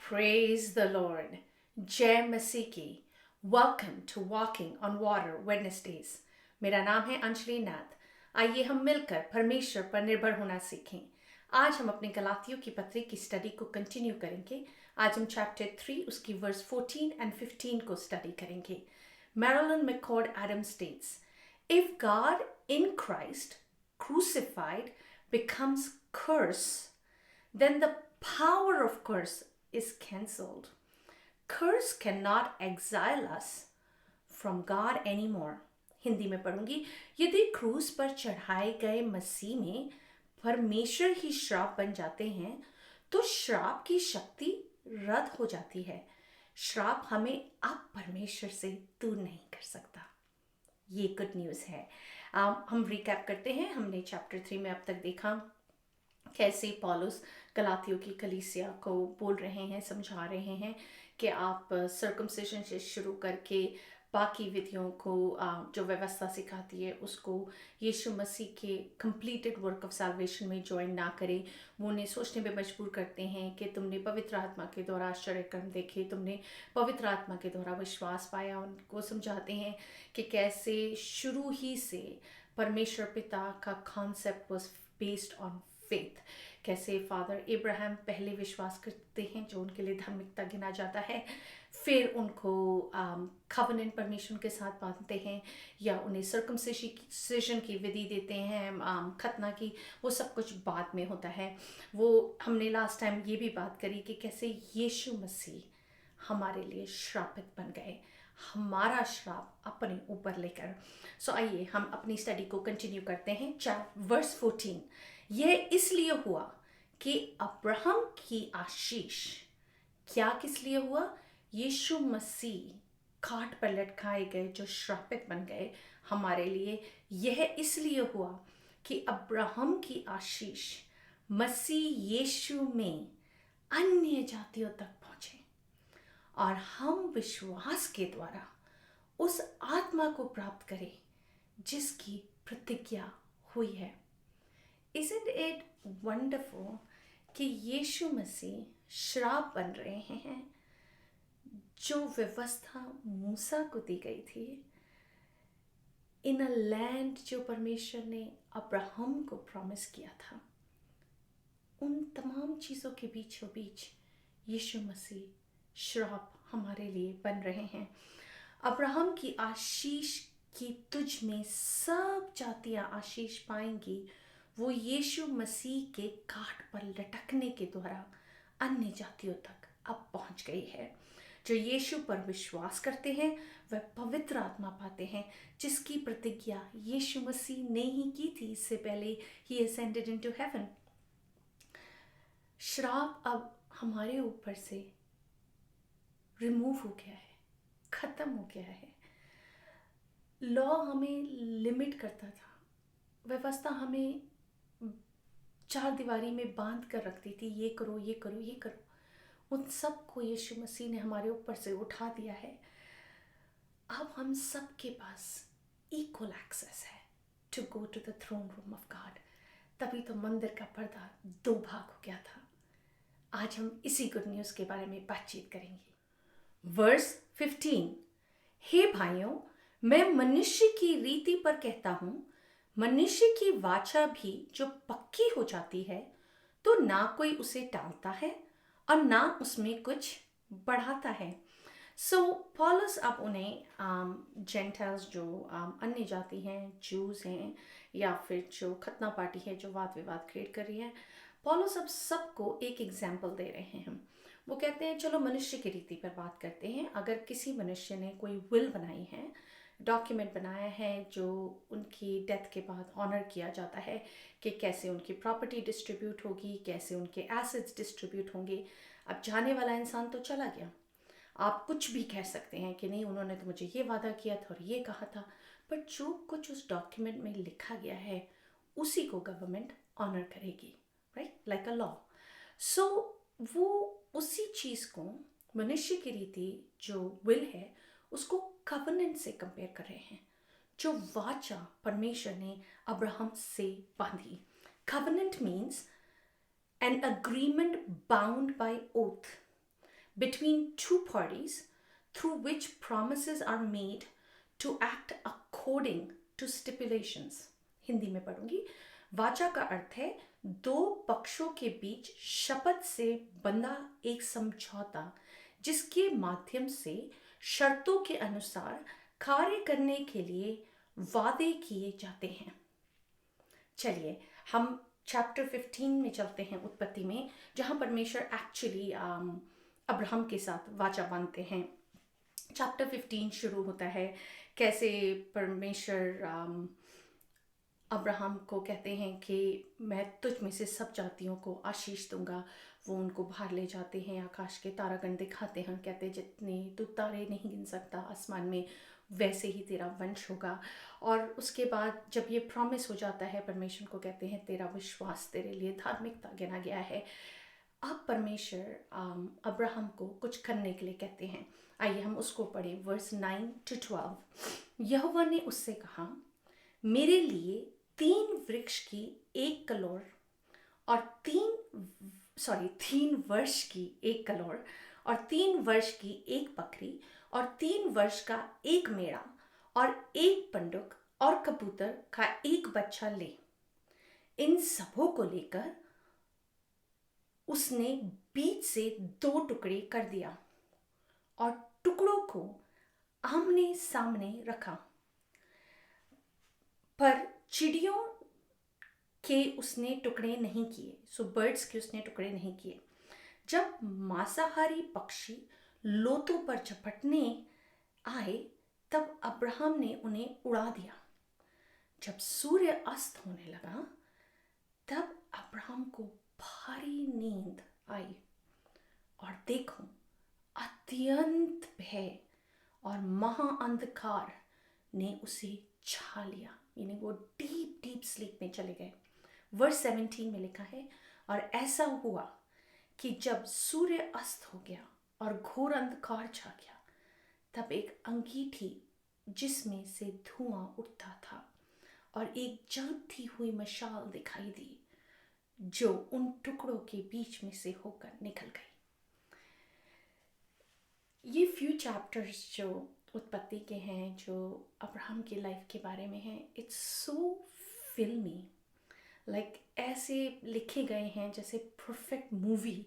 Praise the Lord. जय मसीह की. Welcome to Walking on Water Wednesdays. मेरा नाम है अंजलि नाथ. आइए हम मिलकर परमेश्वर पर निर्भर होना सीखें. आज हम अपने गलातियों की पत्री की स्टडी को कंटिन्यू करेंगे. आज हम चैप्टर 3 उसकी वर्स 14 and 15 को स्टडी करेंगे. Marilyn McCord Adams states, if God in Christ crucified becomes curse, then the power of curse is cancelled. Curse cannot exile us from God anymore. Hindi में पढ़ूंगी. यदि क्रूस पर चढ़ाए गए मसीह में परमेश्वर ही श्राप बन जाते हैं तो श्राप की शक्ति रद्द हो जाती है. श्राप हमें अब परमेश्वर से दूर नहीं कर सकता. ये गुड न्यूज़ है. हम रिकैप करते हैं. हमने चैप्टर 3 में अब तक देखा कैसे पौलुस गलातियों की कलीसिया को बोल रहे हैं, समझा रहे हैं कि आप सर्कमसिजन से शुरू करके बाकी विधियों को जो व्यवस्था सिखाती है उसको यीशु मसीह के कंप्लीटेड वर्क ऑफ सैल्वेशन में ज्वाइन ना करें. वो उन्हें सोचने पे मजबूर करते हैं कि तुमने पवित्र आत्मा के द्वारा आश्चर्य कर्म देखे, तुमने पवित्र आत्मा के द्वारा विश्वास पाया. उनको समझाते हैं कि कैसे शुरू ही से परमेश्वर पिता का concept was based on faith. कैसे फादर इब्राहिम पहले विश्वास करते हैं जो उनके लिए धार्मिकता गिना जाता है, फिर उनको कवनेंट परमेश्वर के साथ बांधते हैं या उन्हें सर्कमसिजन की विधि देते हैं, खतना की. वो सब कुछ बाद में होता है. वो हमने लास्ट टाइम ये भी बात करी कि कैसे यीशु मसीह हमारे लिए श्रापित बन गए, हमारा श्राप अपने ऊपर लेकर. सो आइए हम अपनी स्टडी को कंटिन्यू करते हैं. वर्स 14, यह इसलिए हुआ कि अब्राहम की आशीष. क्या किस लिए हुआ? यीशु मसीह काट पर लटकाए गए जो श्रापित बन गए हमारे लिए. यह इसलिए हुआ कि अब्राहम की आशीष मसीह यीशु में अन्य जातियों तक पहुंचे और हम विश्वास के द्वारा उस आत्मा को प्राप्त करें जिसकी प्रतिज्ञा हुई है. Isn't it wonderful कि यीशु मसीह श्राप बन रहे हैं जो व्यवस्था मूसा को दी गई थी इन अ लैंड जो परमेश्वर ने अब्राहम को प्रॉमिस किया था. उन तमाम चीज़ों के बीचों बीच यीशु मसीह श्राप हमारे लिए बन रहे हैं. अब्राहम की आशीष की तुझ में सब जातियां आशीष पाएंगी. वो यीशु मसीह के काट पर लटकने के द्वारा अन्य जातियों तक अब पहुंच गई है. जो यीशु पर विश्वास करते हैं वह पवित्र आत्मा पाते हैं जिसकी प्रतिज्ञा यीशु मसीह ने ही की थी इससे पहले ही ascended into heaven. श्राप अब हमारे ऊपर से रिमूव हो गया है, खत्म हो गया है. लॉ हमें लिमिट करता था, व्यवस्था हमें चार दीवारी में बांध कर रखती थी, ये करो ये करो ये करो. उन सब को यीशु मसीह ने हमारे ऊपर से उठा दिया है. अब हम सब के पास इक्वल एक्सेस है to go to the throne room of God. तभी तो मंदिर का पर्दा 2 भाग हो गया था. आज हम इसी गुड न्यूज़ के बारे में बातचीत करेंगे. वर्स 15, हे भाइयों, मैं मनुष्य की रीति पर कहता हूँ, मनुष्य की वाचा भी जो पक्की हो जाती है तो ना कोई उसे टालता है और ना उसमें कुछ बढ़ाता है. सो पॉलस अब उन्हें जेंटाइल्स जो अन्य जाति हैं, जूस हैं या फिर जो खतना पार्टी है जो वाद विवाद क्रिएट कर रही है, पॉलस अब सबको एक एग्जाम्पल दे रहे हैं. वो कहते हैं चलो मनुष्य की रीति पर बात करते हैं. अगर किसी मनुष्य ने कोई विल बनाई है, डॉक्यूमेंट बनाया है जो उनकी डेथ के बाद ऑनर किया जाता है कि कैसे उनकी प्रॉपर्टी डिस्ट्रीब्यूट होगी, कैसे उनके एसेट्स डिस्ट्रीब्यूट होंगे. अब जाने वाला इंसान तो चला गया, आप कुछ भी कह सकते हैं कि नहीं उन्होंने तो मुझे ये वादा किया था और ये कहा था, बट जो कुछ उस डॉक्यूमेंट में लिखा गया है उसी को गवर्नमेंट ऑनर करेगी, राइट, लाइक अ लॉ। सो वो उसी चीज़ को मनुष्य की रीति जो विल है उसको कवनेंट से कंपेयर कर रहे हैं, जो वाचा परमेश्वर ने अब्राहम से बांधी। Covenant means an agreement bound by oath between two parties through which promises are made to act according to stipulations। Hindi में पढ़ूंगी। वाचा का अर्थ है दो पक्षों के बीच शपथ से बंधा एक समझौता जिसके माध्यम से शर्तों के अनुसार कार्य करने के लिए वादे किए जाते हैं। चलिए हम चैप्टर 15 में चलते हैं, उत्पत्ति में, जहाँ परमेश्वर एक्चुअली अब्राहम के साथ वाचा बांधते हैं। चैप्टर 15 शुरू होता है कैसे परमेश्वर अब्राहम को कहते हैं कि मैं तुझ में से सब जातियों को आशीष दूंगा। वो उनको बाहर ले जाते हैं, आकाश के तारागण दिखाते हैं, कहते हैं जितने तू तारे नहीं गिन सकता आसमान में वैसे ही तेरा वंश होगा। और उसके बाद जब ये प्रॉमिस हो जाता है परमेश्वर को कहते हैं तेरा विश्वास तेरे लिए धार्मिकता गिना गया है। अब परमेश्वर अब्राहम को कुछ करने के लिए कहते हैं। आइए हम उसको पढ़े, वर्स 9 to 12। यहोवा ने उससे कहा, मेरे लिए 3 वृक्ष की 1 कलोर और 3 वर्ष की 1 कलोर और 3 वर्ष की 1 बकरी और 3 वर्ष का 1 मेढ़ा और 1 पंडुक और कबूतर का 1 बच्चा ले। इन सबों को लेकर उसने बीच से 2 टुकड़े कर दिया और टुकड़ों को आमने सामने रखा, पर चिड़ियों के उसने टुकड़े नहीं किए। सो बर्ड्स के उसने टुकड़े नहीं किए। जब मांसाहारी पक्षी लोथों पर झपटने आए तब अब्राहम ने उन्हें उड़ा दिया। जब सूर्य अस्त होने लगा तब अब्राहम को भारी नींद आई और देखो अत्यंत भय और महाअंधकार ने उसे छा लिया, यानी वो डीप डीप स्लीप में चले गए। वर्स 17 में लिखा है, और ऐसा हुआ कि जब सूर्य अस्त हो गया और घोर अंधकार छा गया तब एक अंगीठी जिसमें से धुआं उठता था और एक जलती हुई मशाल दिखाई दी जो उन टुकड़ों के बीच में से होकर निकल गई। ये फ्यू चैप्टर्स जो उत्पत्ति के हैं, जो अब्राहम की लाइफ के बारे में हैं, इट्स सो फिल्मी, लाइक ऐसे लिखे गए हैं जैसे परफेक्ट मूवी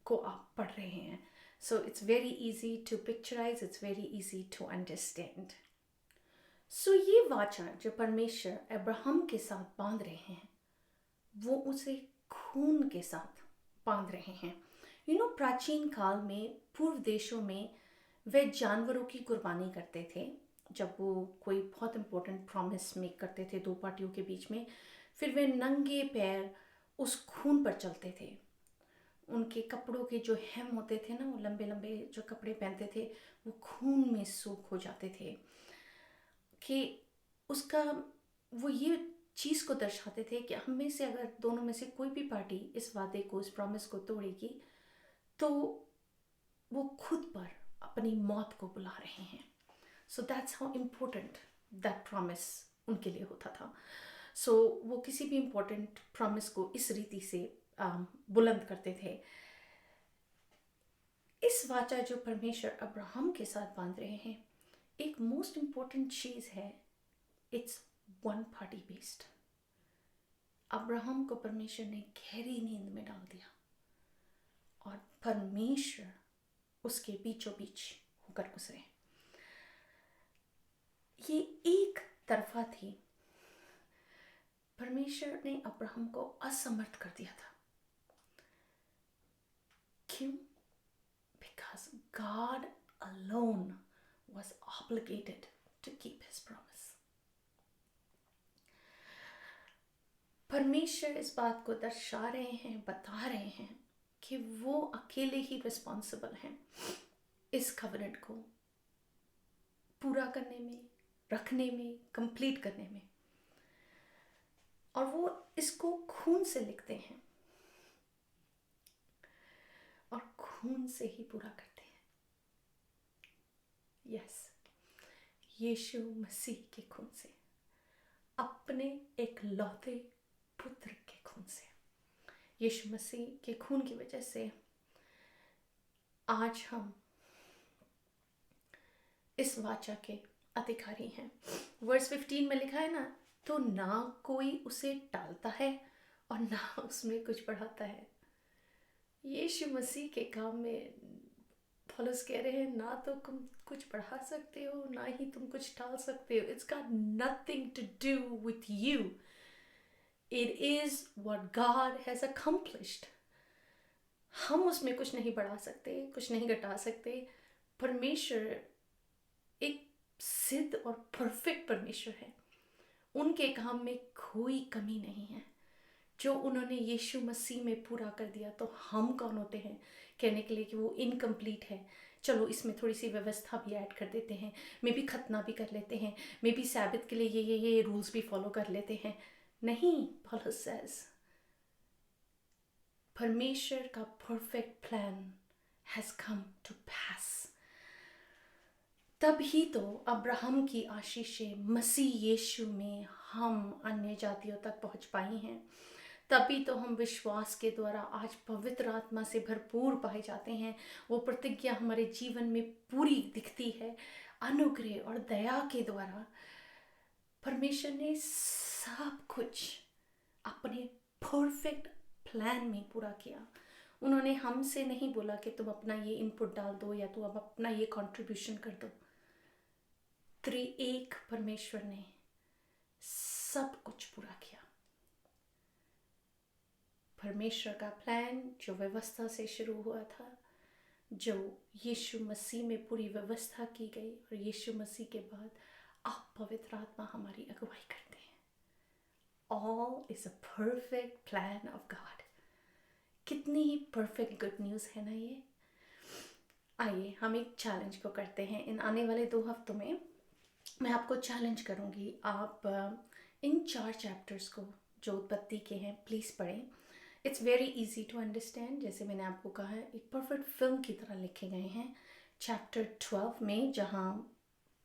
को आप पढ़ रहे हैं। So it's very easy to picturise, it's very easy to understand. So ये वाचा जो परमेश्वर अब्राहम के साथ बांध रहे हैं वो उसे खून के साथ बांध रहे हैं। प्राचीन काल में पूर्व देशों में वे जानवरों की कुर्बानी करते थे जब वो कोई बहुत इंपॉर्टेंट प्रॉमिस मेक करते थे 2 पार्टियों के बीच में। फिर वे नंगे पैर उस खून पर चलते थे। उनके कपड़ों के जो हेम होते थे ना, वो लंबे लंबे जो कपड़े पहनते थे वो खून में सूख हो जाते थे। कि उसका वो ये चीज़ को दर्शाते थे कि हम में से अगर दोनों में से कोई भी पार्टी इस वादे को, इस प्रॉमिस को तोड़ेगी तो वो खुद पर अपनी मौत को बुला रहे हैं। So that's how important that promise उनके लिए होता था। सो वो किसी भी इम्पोर्टेंट प्रॉमिस को इस रीति से बुलंद करते थे। इस वाचा जो परमेश्वर अब्राहम के साथ बांध रहे हैं, एक मोस्ट इम्पोर्टेंट चीज़ है, it's one party based. Abraham को परमेश्वर ने गहरी नींद में डाल दिया और परमेश्वर उसके बीचों बीच होकर गुजरे। ये एक तरफा थी। परमेश्वर ने अब्राहम को असमर्थ कर दिया था। क्यों? Because God alone was obligated to keep his promise. परमेश्वर इस बात को दर्शा रहे हैं, बता रहे हैं कि वो अकेले ही रिस्पॉन्सिबल हैं। इस कवनेंट को पूरा करने में, रखने में, कंप्लीट करने में। और वो इसको खून से लिखते हैं और खून से ही पूरा करते हैं। यस, यीशु मसीह के खून से, अपने एक लौते पुत्र के खून से। यीशु मसीह के खून की वजह से आज हम इस वाचा के अधिकारी हैं। वर्स 15 में लिखा है ना, तो ना कोई उसे टालता है और ना उसमें कुछ बढ़ाता है। यीशु मसीह के काम में पौलुस कह रहे हैं, ना तो तुम कुछ बढ़ा सकते हो, ना ही तुम कुछ टाल सकते हो। It's got nothing to do with you, it is what God has accomplished. हम उसमें कुछ नहीं बढ़ा सकते, कुछ नहीं घटा सकते। परमेश्वर एक सिद्ध और परफेक्ट परमेश्वर है, उनके काम में कोई कमी नहीं है। जो उन्होंने यीशु मसीह में पूरा कर दिया, तो हम कौन होते हैं कहने के लिए कि वो इनकम्प्लीट है। चलो इसमें थोड़ी सी व्यवस्था भी ऐड कर देते हैं, मे बी खतना भी कर लेते हैं, मे बी सैबत के लिए ये रूल्स भी फॉलो कर लेते हैं। नहीं, पॉलुस सेज परमेश्वर का perfect plan has come to pass. तब ही तो अब्राहम की आशीषें मसीह यीशु में हम अन्य जातियों तक पहुंच पाई हैं। तभी तो हम विश्वास के द्वारा आज पवित्र आत्मा से भरपूर पाए जाते हैं। वो प्रतिज्ञा हमारे जीवन में पूरी दिखती है। अनुग्रह और दया के द्वारा परमेश्वर ने सब कुछ अपने परफेक्ट प्लान में पूरा किया। उन्होंने हमसे नहीं बोला कि तुम अपना ये इनपुट डाल दो या तुम अब अपना ये कंट्रीब्यूशन कर दो। त्रिएक परमेश्वर ने सब कुछ पूरा किया। परमेश्वर का प्लान जो व्यवस्था से शुरू हुआ था, जो यीशु मसीह में पूरी व्यवस्था की गई, और यीशु मसीह के बाद आप पवित्र आत्मा हमारी अगुवाई करते हैं। All is a perfect plan of God. कितनी ही परफेक्ट गुड न्यूज़ है ना ये। आइए हम एक चैलेंज को करते हैं। इन आने वाले 2 हफ्तों में मैं आपको चैलेंज करूंगी, आप इन 4 चैप्टर्स को जो उत्पत्ति के हैं प्लीज़ पढ़ें। It's very easy to understand. जैसे मैंने आपको कहा है, एक परफेक्ट फिल्म की तरह लिखे गए हैं। चैप्टर 12 में जहाँ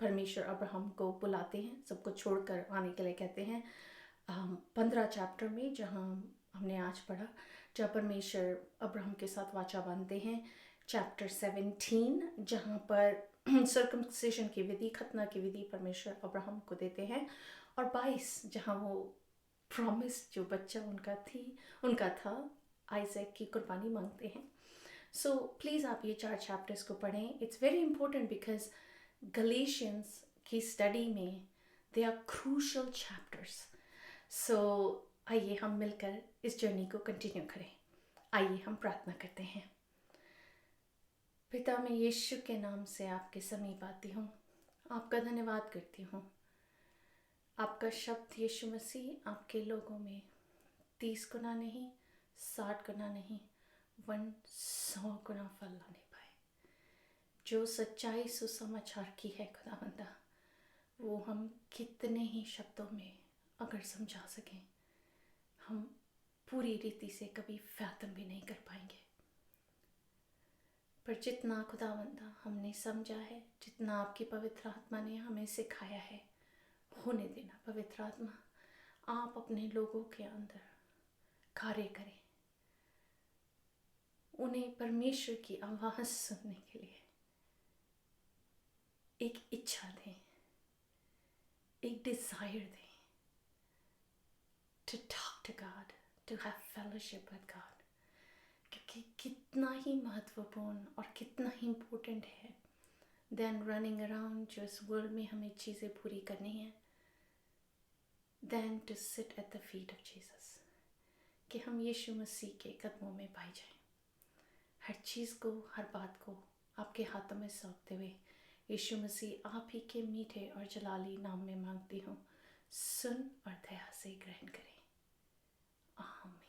परमेश्वर अब्राहम को बुलाते हैं, सबको छोड़कर आने के लिए कहते हैं। 15 चैप्टर में जहाँ हमने आज पढ़ा, जहाँ परमेश्वर अब्राहम के साथ वाचा बांधते हैं। चैप्टर 17 जहाँ पर सर्कमसिजन की विधि, खतना की विधि परमेश्वर अब्राहम को देते हैं। और 22 जहाँ वो प्रॉमिस जो बच्चा उनका था आइजैक की कुर्बानी मांगते हैं। सो प्लीज़ आप ये 4 चैप्टर्स को पढ़ें। It's very important because Galatians की स्टडी में दे आर क्रूशल चैप्टर्स। सो आइए हम मिलकर इस जर्नी को कंटिन्यू करें। आइए हम प्रार्थना करते हैं। पिता, मैं यीशु के नाम से आपके समीप आती हूँ, आपका धन्यवाद करती हूँ। आपका शब्द यीशु मसीह आपके लोगों में 30 गुना नहीं, 60 गुना नहीं, 100 गुना फल लाने पाए। जो सच्चाई सुसमाचार की है खुदावंदा, वो हम कितने ही शब्दों में अगर समझा सकें, हम पूरी रीति से कभी फैथम भी नहीं कर पाएंगे। पर जितना खुदावंदा हमने समझा है, जितना आपकी पवित्र आत्मा ने हमें सिखाया है, होने देना। पवित्र आत्मा, आप अपने लोगों के अंदर कार्य करें, उन्हें परमेश्वर की आवाज़ सुनने के लिए एक इच्छा दें, एक डिज़ायर दें to talk to God, to have fellowship with God. क्योंकि कितना ही महत्वपूर्ण और कितना ही इम्पोर्टेंट है देन रनिंग अराउंड, जो इस वर्ल्ड में हमें चीज़ें पूरी करनी है, than to sit at the feet of Jesus, कि हम यीशु मसीह के कदमों में पाए जाएं। हर चीज़ को, हर बात को आपके हाथों में सौंपते हुए यीशु मसीह आप ही के मीठे और जलाली नाम में मांगती हूँ, सुन और दया से ग्रहण करें। आमीन।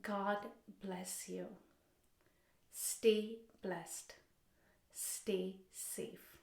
God bless you. stay blessed, stay safe.